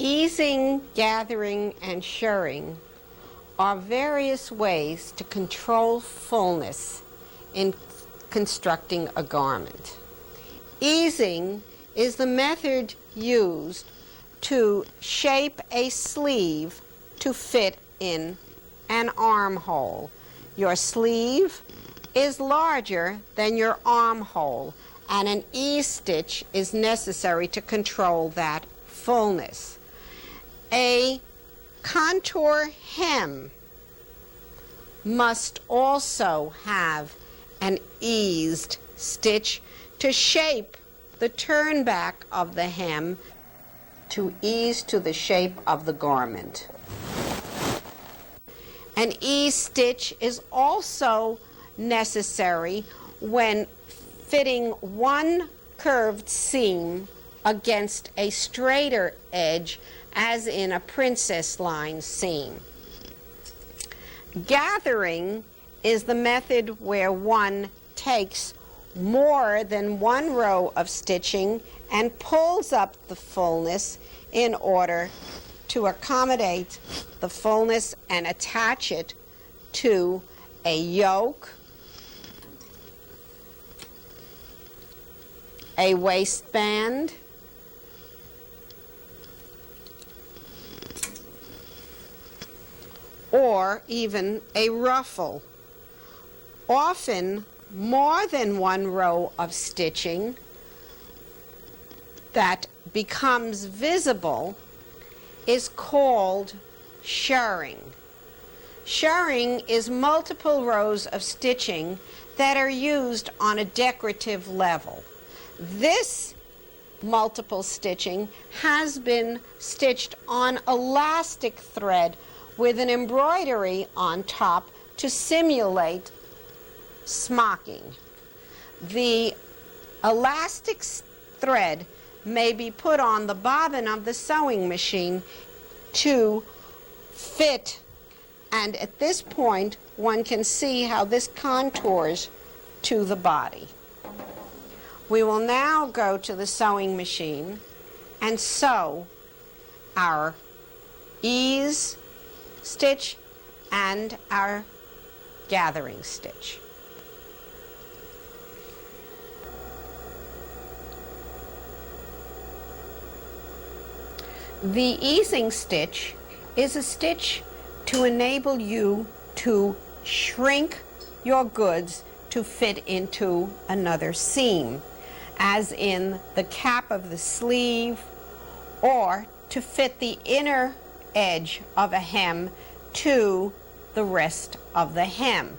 Easing, gathering, and shirring are various ways to control fullness in constructing a garment. Easing is the method used to shape a sleeve to fit in an armhole. Your sleeve is larger than your armhole, and an ease stitch is necessary to control that fullness. A contour hem must also have an eased stitch to shape the turn back of the hem to ease to the shape of the garment. An ease stitch is also necessary when fitting one curved seam against a straighter edge, as in a princess line seam. Gathering is the method where one takes more than one row of stitching and pulls up the fullness in order to accommodate the fullness and attach it to a yoke, a waistband, or even a ruffle. Often more than one row of stitching that becomes visible is called shirring. Shirring is multiple rows of stitching that are used on a decorative level. This multiple stitching has been stitched on elastic thread with an embroidery on top to simulate smocking. The elastic thread may be put on the bobbin of the sewing machine to fit, and at this point one can see how this contours to the body. We will now go to the sewing machine and sew our ease stitch and our gathering stitch. The easing stitch is a stitch to enable you to shrink your goods to fit into another seam, as in the cap of the sleeve, or to fit the inner edge of a hem to the rest of the hem.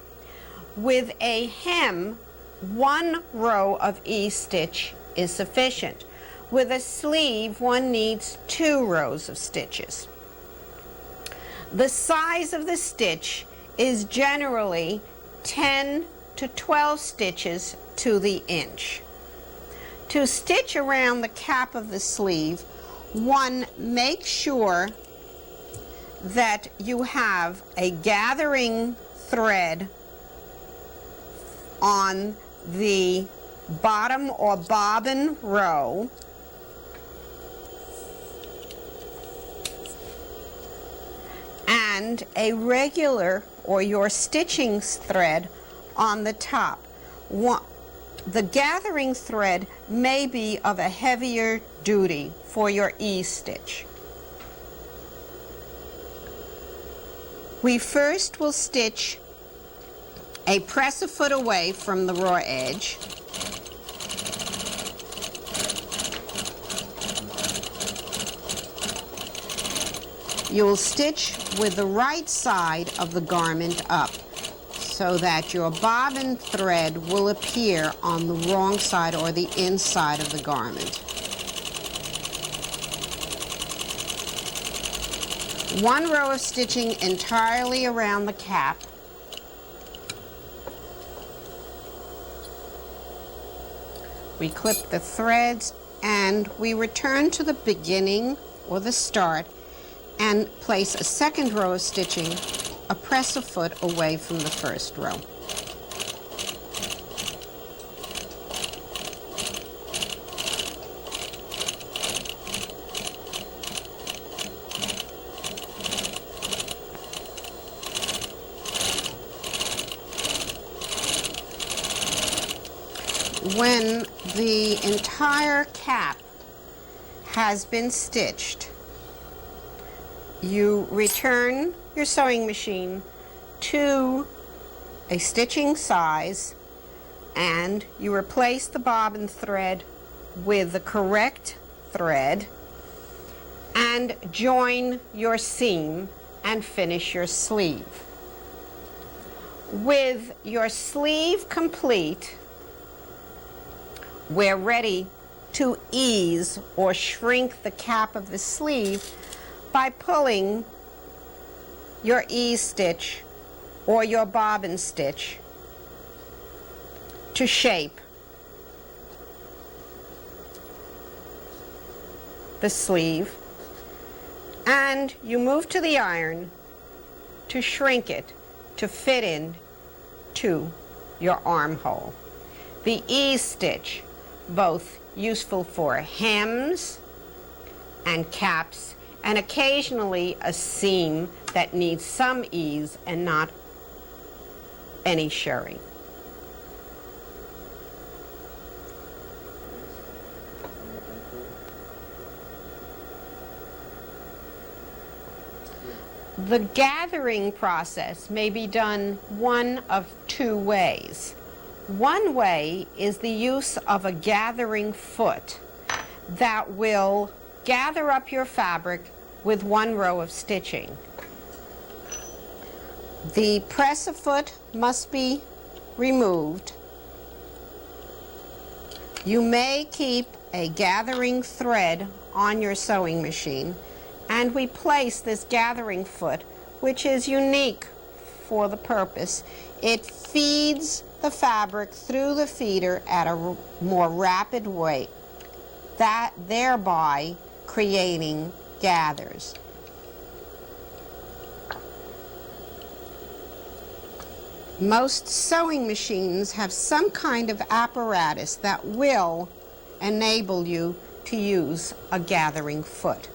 With a hem, one row of ease stitch is sufficient. With a sleeve, one needs 2 rows of stitches. The size of the stitch is generally 10 to 12 stitches to the inch. To stitch around the cap of the sleeve, one makes sure that you have a gathering thread on the bottom or bobbin row, and a regular or your stitching thread on the top. The gathering thread may be of a heavier duty for your ease stitch. We first will stitch a press a foot away from the raw edge. You will stitch with the right side of the garment up so that your bobbin thread will appear on the wrong side or the inside of the garment. One row of stitching entirely around the cap. We clip the threads and we return to the beginning or the start and place a second row of stitching a press a foot away from the first row. when the entire cap has been stitched, you return your sewing machine to a stitching size and you replace the bobbin thread with the correct thread and join your seam and finish your sleeve. With your sleeve complete, we're ready to ease or shrink the cap of the sleeve by pulling your ease stitch or your bobbin stitch to shape the sleeve, and you move to the iron to shrink it to fit in to your armhole. The ease stitch, both useful for hems and caps, and occasionally a seam that needs some ease and not any shirring. The gathering process may be done one of two ways. One way is the use of a gathering foot that will gather up your fabric with one row of stitching. The presser foot must be removed. You may keep a gathering thread on your sewing machine, and we place this gathering foot, which is unique for the purpose. It feeds the fabric through the feeder at a more rapid rate, thereby creating gathers. Most sewing machines have some kind of apparatus that will enable you to use a gathering foot.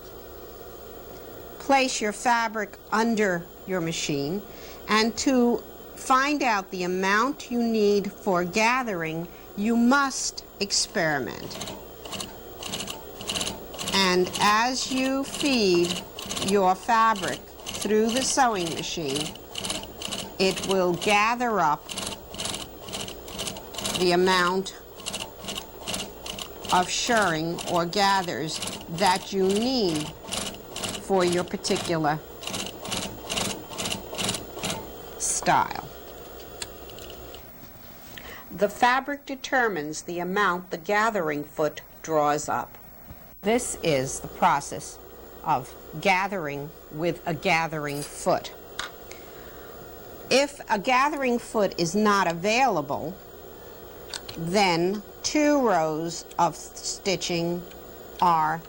Place your fabric under your machine, and to find out the amount you need for gathering, you must experiment. And as you feed your fabric through the sewing machine, it will gather up the amount of shirring or gathers that you need for your particular style. The fabric determines the amount the gathering foot draws up. This is the process of gathering with a gathering foot. If a gathering foot is not available, then 2 rows of stitching are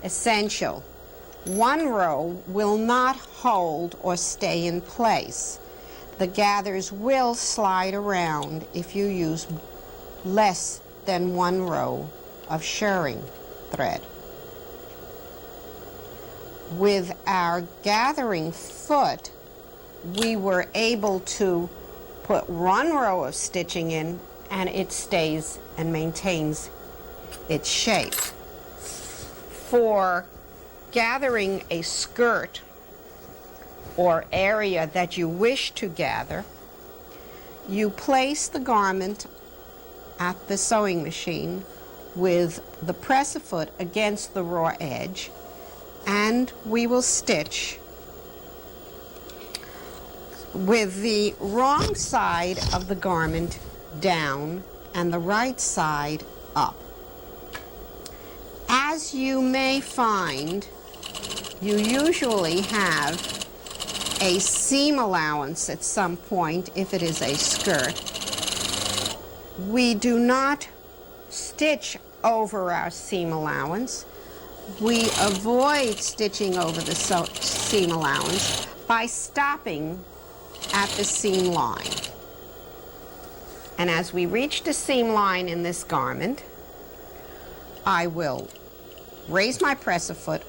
essential. 1 row will not hold or stay in place. The gathers will slide around if you use less than 1 row of shirring thread. With our gathering foot, we were able to put 1 row of stitching in, and it stays and maintains its shape. For gathering a skirt or area that you wish to gather, you place the garment at the sewing machine with the presser foot against the raw edge, and we will stitch with the wrong side of the garment down and the right side up. As you may find, you usually have a seam allowance at some point if it is a skirt. We do not stitch over our seam allowance. We avoid stitching over the seam allowance by stopping at the seam line. And as we reach the seam line in this garment, I will raise my presser foot,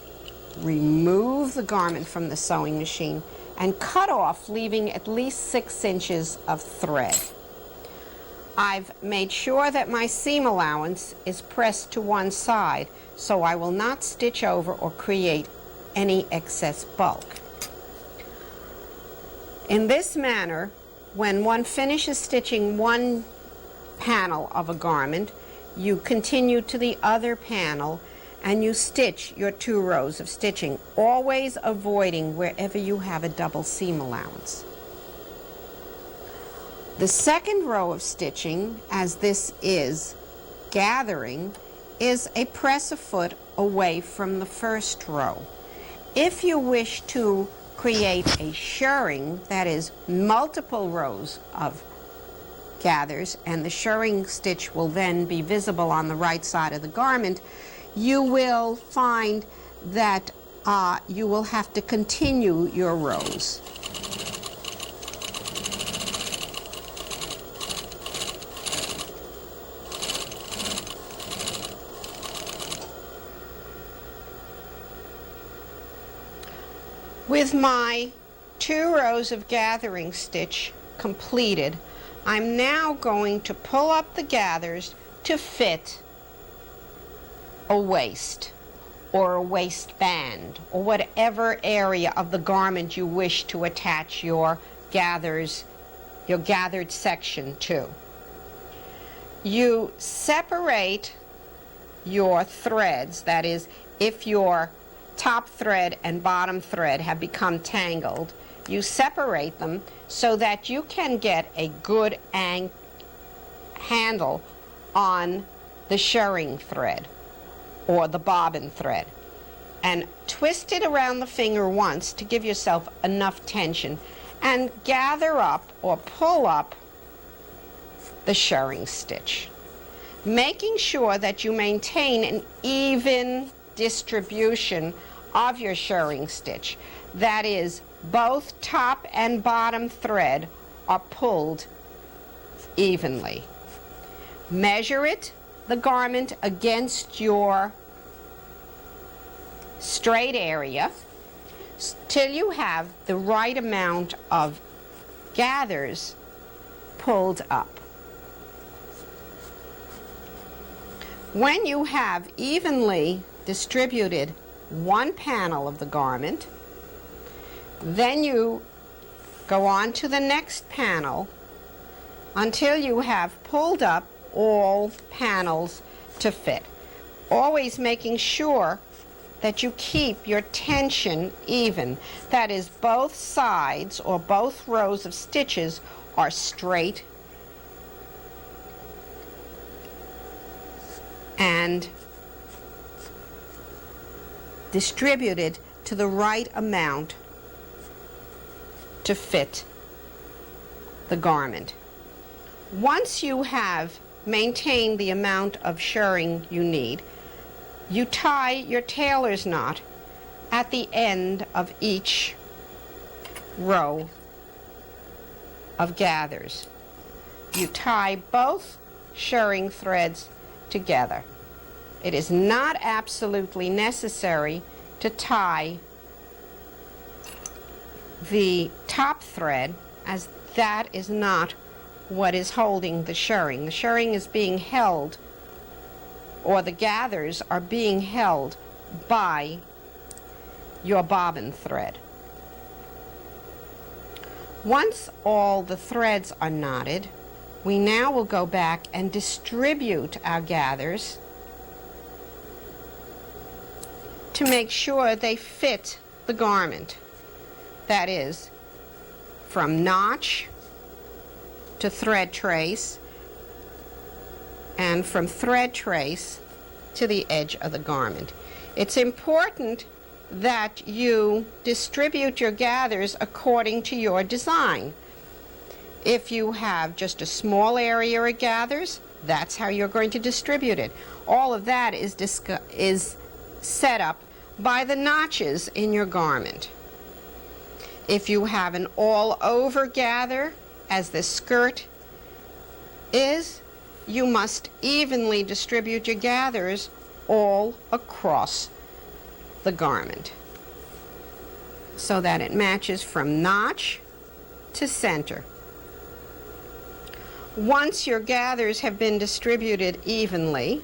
remove the garment from the sewing machine, and cut off, leaving at least 6 inches of thread. I've made sure that my seam allowance is pressed to one side, so I will not stitch over or create any excess bulk. In this manner, when one finishes stitching one panel of a garment, you continue to the other panel and you stitch your 2 rows of stitching, always avoiding wherever you have a double seam allowance. The second row of stitching, as this is gathering, is a press a foot away from the first row. If you wish to create a shirring, that is multiple rows of gathers, and the shirring stitch will then be visible on the right side of the garment, you will find that you will have to continue your rows. With my 2 rows of gathering stitch completed, I'm now going to pull up the gathers to fit a waist or a waistband or whatever area of the garment you wish to attach your gathered section to. You separate your threads, that is, if your top thread and bottom thread have become tangled, you separate them so that you can get a good handle on the shirring thread or the bobbin thread, and twist it around the finger once to give yourself enough tension and gather up or pull up the shirring stitch, making sure that you maintain an even distribution of your shirring stitch. That is, both top and bottom thread are pulled evenly. Measure the garment against your straight area till you have the right amount of gathers pulled up. When you have evenly distributed one panel of the garment, then you go on to the next panel until you have pulled up all panels to fit, always making sure that you keep your tension even. That is, both sides or both rows of stitches are straight and distributed to the right amount to fit the garment. Once you have maintained the amount of shirring you need, you tie your tailor's knot at the end of each row of gathers. You tie both shirring threads together. It is not absolutely necessary to tie the top thread, as that is not what is holding the shirring. The shirring is being held, or the gathers are being held by your bobbin thread. Once all the threads are knotted, we now will go back and distribute our gathers to make sure they fit the garment. That is, from notch to thread trace, and from thread trace to the edge of the garment. It's important that you distribute your gathers according to your design. If you have just a small area of gathers, that's how you're going to distribute it. All of that is set up by the notches in your garment. If you have an all-over gather, as the skirt is, you must evenly distribute your gathers all across the garment so that it matches from notch to center. Once your gathers have been distributed evenly,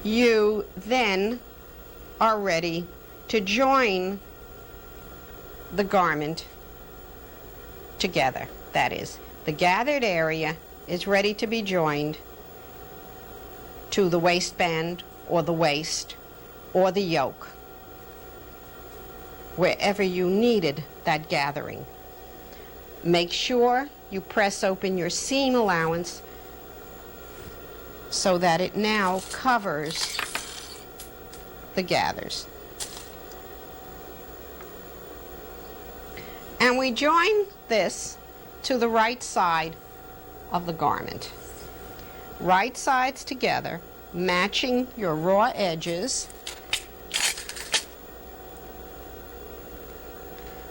you then are ready to join the garment together. That is, the gathered area is ready to be joined to the waistband or the waist or the yoke, wherever you needed that gathering. Make sure you press open your seam allowance so that it now covers the gathers. And we join this to the right side of the garment. Right sides together, matching your raw edges.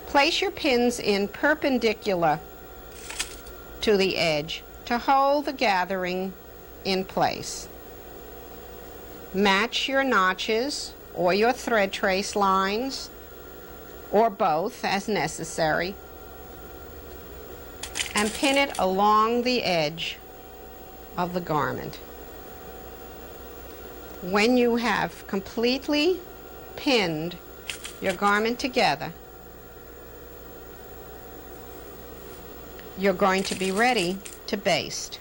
Place your pins in perpendicular to the edge to hold the gathering in place. Match your notches or your thread trace lines, or both as necessary, and pin it along the edge of the garment. When you have completely pinned your garment together, you're going to be ready to baste.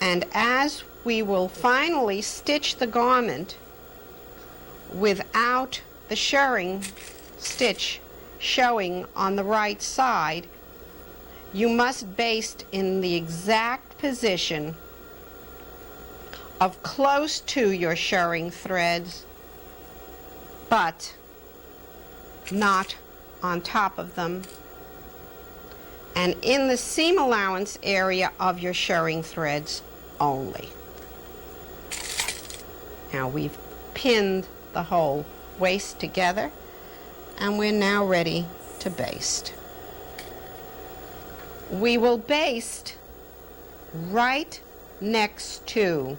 And as we will finally stitch the garment without the shirring stitch showing on the right side, you must baste in the exact position of close to your shirring threads, but not on top of them, and in the seam allowance area of your shirring threads only. Now we've pinned the whole waist together, and we're now ready to baste. We will baste right next to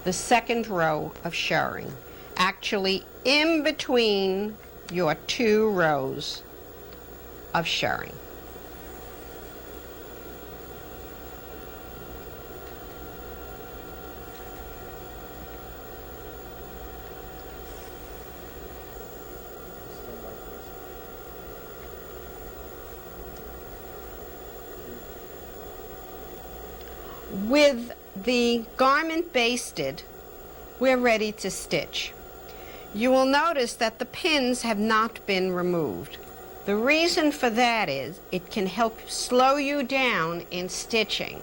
the second row of shirring, actually in between your two rows of shirring. With the garment basted, we're ready to stitch. You will notice that the pins have not been removed. The reason for that is it can help slow you down in stitching.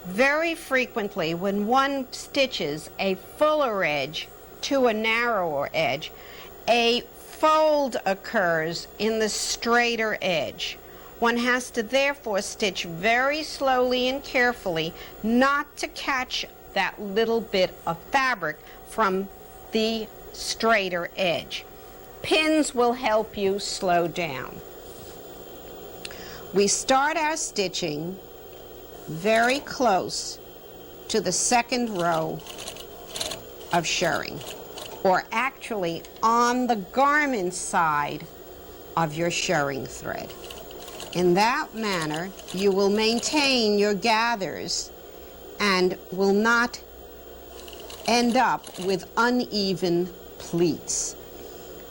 Very frequently, when one stitches a fuller edge to a narrower edge, a fold occurs in the straighter edge. One has to therefore stitch very slowly and carefully not to catch that little bit of fabric from the straighter edge. Pins will help you slow down. We start our stitching very close to the second row of shirring, or actually on the garment side of your shirring thread. In that manner, you will maintain your gathers and will not end up with uneven pleats.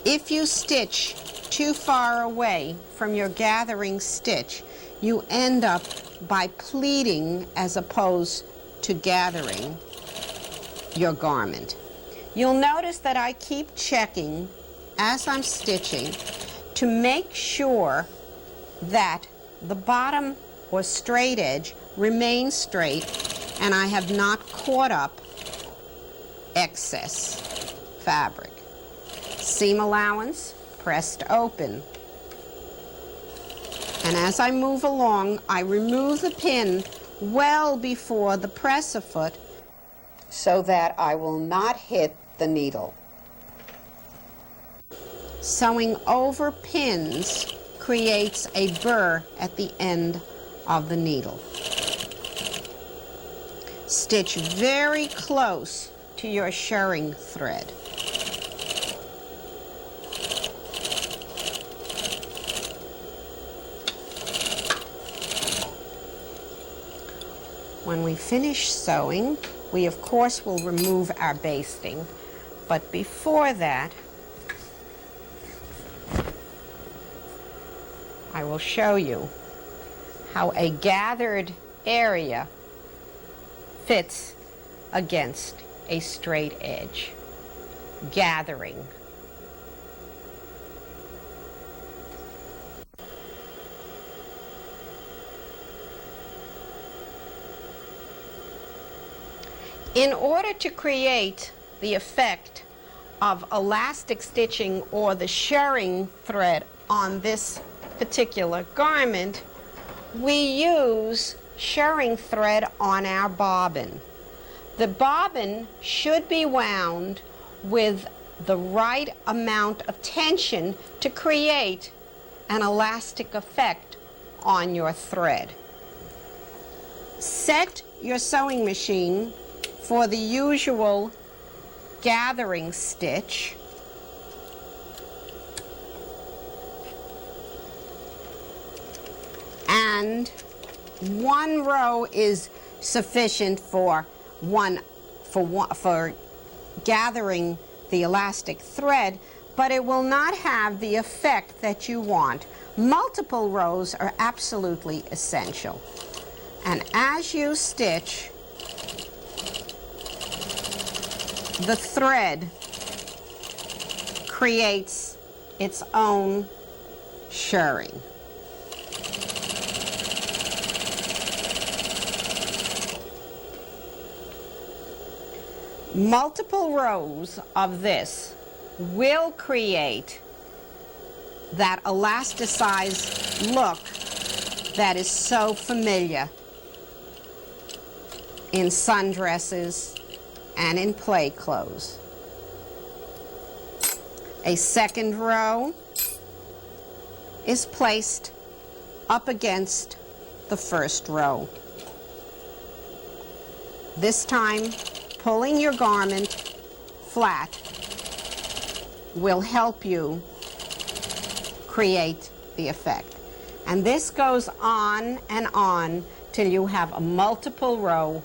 If you stitch too far away from your gathering stitch, you end up by pleating as opposed to gathering your garment. You'll notice that I keep checking as I'm stitching to make sure that the bottom or straight edge remains straight and I have not caught up excess fabric. Seam allowance pressed open. And as I move along, I remove the pin well before the presser foot so that I will not hit the needle. Sewing over pins creates a burr at the end of the needle. Stitch very close to your shirring thread. finish sewing, we of course will remove our basting, but before that, I will show you how a gathered area fits against a straight edge. Gathering. In order to create the effect of elastic stitching or the shirring thread on this particular garment, we use shirring thread on our bobbin. The bobbin should be wound with the right amount of tension to create an elastic effect on your thread. Set your sewing machine for the usual gathering stitch. And one row is sufficient for gathering the elastic thread, but it will not have the effect that you want. Multiple rows are absolutely essential. And as you stitch, the thread creates its own shirring. Multiple rows of this will create that elasticized look that is so familiar in sundresses and in play clothes. A second row is placed up against the first row. This time, pulling your garment flat will help you create the effect. And this goes on and on till you have a multiple row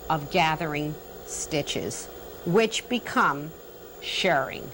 of gathering stitches, which become shirring.